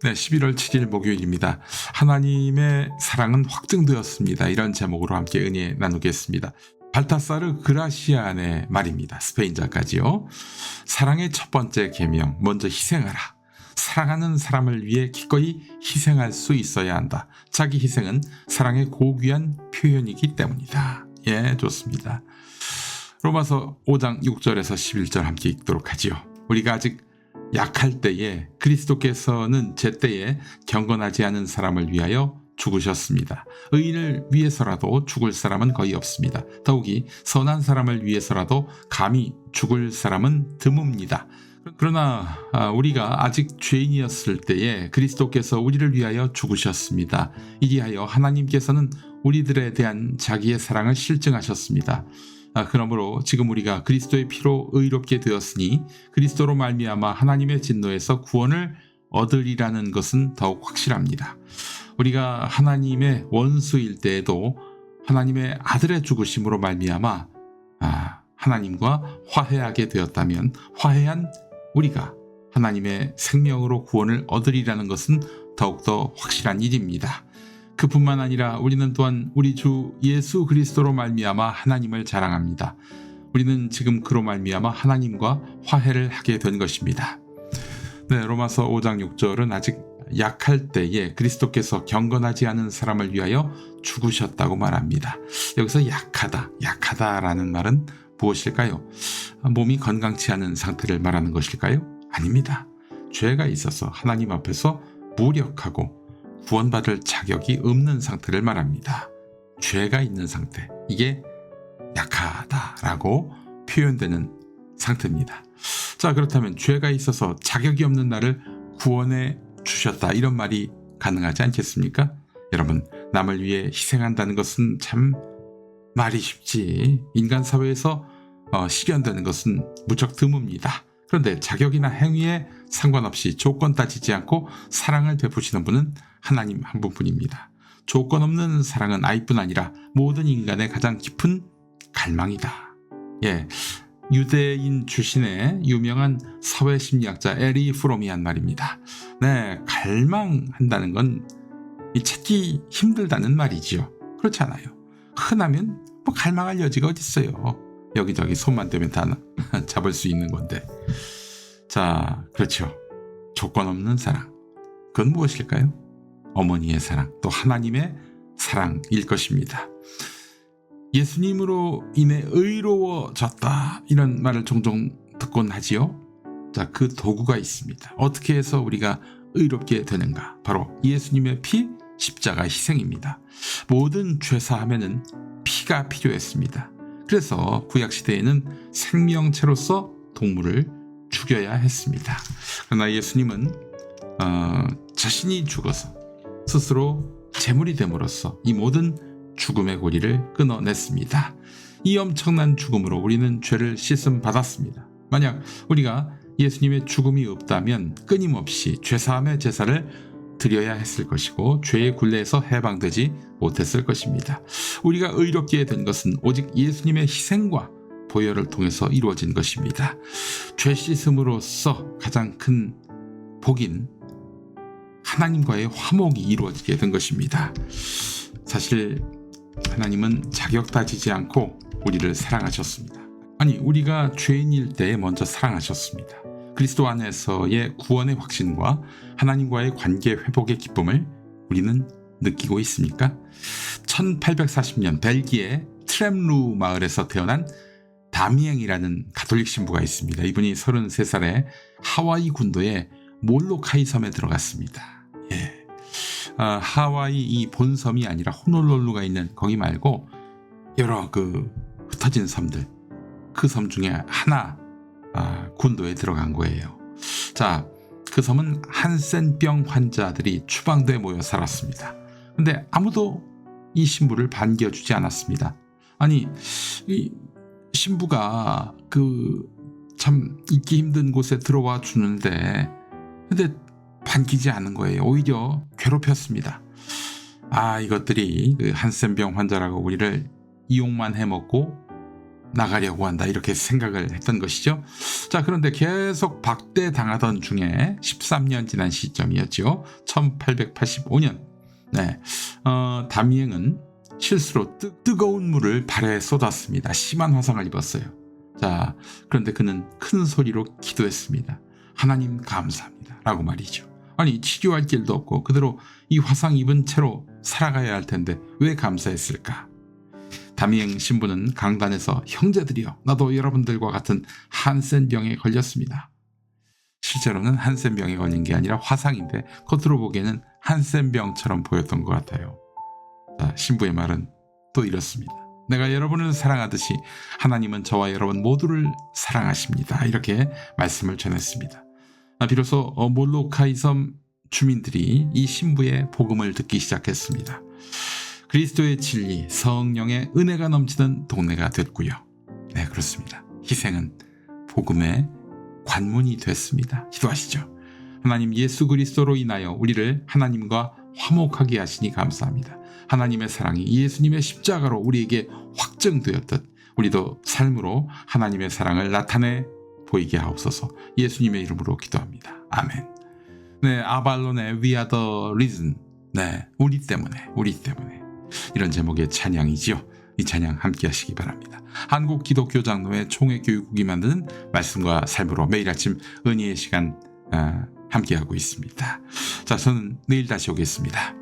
네, 11월 7일 목요일입니다. 하나님의 사랑은 확증되었습니다. 이런 제목으로 함께 은혜 나누겠습니다. 발타사르 그라시안의 말입니다. 스페인 작가지요. 사랑의 첫 번째 계명, 먼저 희생하라. 사랑하는 사람을 위해 기꺼이 희생할 수 있어야 한다. 자기 희생은 사랑의 고귀한 표현이기 때문이다. 예, 좋습니다. 로마서 5장 6절에서 11절 함께 읽도록 하지요. 우리가 아직 약할 때에 그리스도께서는 제때에 경건하지 않은 사람을 위하여 죽으셨습니다. 의인을 위해서라도 죽을 사람은 거의 없습니다. 더욱이 선한 사람을 위해서라도 감히 죽을 사람은 드뭅니다. 그러나 우리가 아직 죄인이었을 때에 그리스도께서 우리를 위하여 죽으셨습니다. 이리하여 하나님께서는 우리들에 대한 자기의 사랑을 실증하셨습니다. 그러므로 지금 우리가 그리스도의 피로 의롭게 되었으니 그리스도로 말미암아 하나님의 진노에서 구원을 얻으리라는 것은 더욱 확실합니다. 우리가 하나님의 원수일 때에도 하나님의 아들의 죽으심으로 말미암아 하나님과 화해하게 되었다면 화해한 우리가 하나님의 생명으로 구원을 얻으리라는 것은 더욱더 확실한 일입니다. 그뿐만 아니라 우리는 또한 우리 주 예수 그리스도로 말미암아 하나님을 자랑합니다. 우리는 지금 그로 말미암아 하나님과 화해를 하게 된 것입니다. 네, 로마서 5장 6절은 아직 약할 때에 그리스도께서 경건하지 않은 사람을 위하여 죽으셨다고 말합니다. 여기서 약하다라는 말은 무엇일까요? 몸이 건강치 않은 상태를 말하는 것일까요? 아닙니다. 죄가 있어서 하나님 앞에서 무력하고 구원받을 자격이 없는 상태를 말합니다. 죄가 있는 상태, 이게 약하다라고 표현되는 상태입니다. 자, 그렇다면 죄가 있어서 자격이 없는 나를 구원해 주셨다, 이런 말이 가능하지 않겠습니까? 여러분, 남을 위해 희생한다는 것은 참 말이 쉽지 인간 사회에서 실현되는 것은 무척 드뭅니다. 그런데 자격이나 행위에 상관없이 조건 따지지 않고 사랑을 베푸시는 분은 하나님 한 분뿐입니다. 조건 없는 사랑은 아이뿐 아니라 모든 인간의 가장 깊은 갈망이다. 예, 유대인 출신의 유명한 사회심리학자 에리 프롬이 한 말입니다. 네, 갈망한다는 건 찾기 힘들다는 말이지요. 그렇지 않아요. 흔하면 뭐 갈망할 여지가 어디 있어요. 여기저기 손만 대면 다 잡을 수 있는 건데. 자, 그렇죠. 조건 없는 사랑. 그건 무엇일까요? 어머니의 사랑, 또 하나님의 사랑일 것입니다. 예수님으로 인해 의로워졌다, 이런 말을 종종 듣곤 하지요. 자, 그 도구가 있습니다. 어떻게 해서 우리가 의롭게 되는가? 바로 예수님의 피, 십자가 희생입니다. 모든 죄사함에는 피가 필요했습니다. 그래서 구약시대에는 생명체로서 동물을 죽여야 했습니다. 그러나 예수님은 자신이 죽어서 스스로 제물이 됨으로써 이 모든 죽음의 고리를 끊어냈습니다. 이 엄청난 죽음으로 우리는 죄를 씻음 받았습니다. 만약 우리가 예수님의 죽음이 없다면 끊임없이 죄사함의 제사를 드려야 했을 것이고 죄의 굴레에서 해방되지 못했을 것입니다. 우리가 의롭게 된 것은 오직 예수님의 희생과 보혈을 통해서 이루어진 것입니다. 죄 씻음으로써 가장 큰 복인 하나님과의 화목이 이루어지게 된 것입니다. 사실 하나님은 자격 따지지 않고 우리를 사랑하셨습니다. 아니, 우리가 죄인일 때에 먼저 사랑하셨습니다. 그리스도 안에서의 구원의 확신과 하나님과의 관계 회복의 기쁨을 우리는 느끼고 있습니까? 1840년 벨기에 트렘루 마을에서 태어난 다미앵이라는 가톨릭 신부가 있습니다. 이분이 33살에 하와이 군도의 몰로카이 섬에 들어갔습니다. 예. 하와이 이 본섬이 아니라 호놀룰루가 있는 거기 말고 여러 흩어진 섬들, 그 섬 중에 하나 군도에 들어간 거예요. 자, 그 섬은 한센병 환자들이 추방돼 모여 살았습니다. 근데 아무도 이 신부를 반겨주지 않았습니다. 아니, 이 신부가 참 있기 힘든 곳에 들어와 주는데 근데 반기지 않은 거예요. 오히려 괴롭혔습니다. 이것들이 한센병 환자라고 우리를 이용만 해먹고 나가려고 한다 이렇게 생각을 했던 것이죠. 자, 그런데 계속 박대당하던 중에 13년 지난 시점이었죠. 1885년 다미앵은 실수로 뜨거운 물을 발에 쏟았습니다. 심한 화상을 입었어요. 자, 그런데 그는 큰 소리로 기도했습니다. 하나님 감사합니다 라고 말이죠. 아니, 치료할 길도 없고 그대로 이 화상 입은 채로 살아가야 할 텐데 왜 감사했을까? 다미앵 신부는 강단에서 형제들이여, 나도 여러분들과 같은 한센병에 걸렸습니다. 실제로는 한센병에 걸린 게 아니라 화상인데 겉으로 보기에는 한센병처럼 보였던 것 같아요. 자, 신부의 말은 또 이렇습니다. 내가 여러분을 사랑하듯이 하나님은 저와 여러분 모두를 사랑하십니다. 이렇게 말씀을 전했습니다. 비로소 몰로카이 섬 주민들이 이 신부의 복음을 듣기 시작했습니다. 그리스도의 진리, 성령의 은혜가 넘치는 동네가 됐고요. 네, 그렇습니다. 희생은 복음의 관문이 됐습니다. 기도하시죠. 하나님 예수 그리스도로 인하여 우리를 하나님과 화목하게 하시니 감사합니다. 하나님의 사랑이 예수님의 십자가로 우리에게 확증되었듯 우리도 삶으로 하나님의 사랑을 나타내 보이게 하옵소서. 예수님의 이름으로 기도합니다. 아멘. 네, 아발론의 We are the reason. 네, 우리 때문에. 이런 제목의 찬양이지요. 이 찬양 함께 하시기 바랍니다. 한국기독교장로회 총회교육국이 만드는 말씀과 삶으로 매일 아침 은혜의 시간 함께하고 있습니다. 자, 저는 내일 다시 오겠습니다.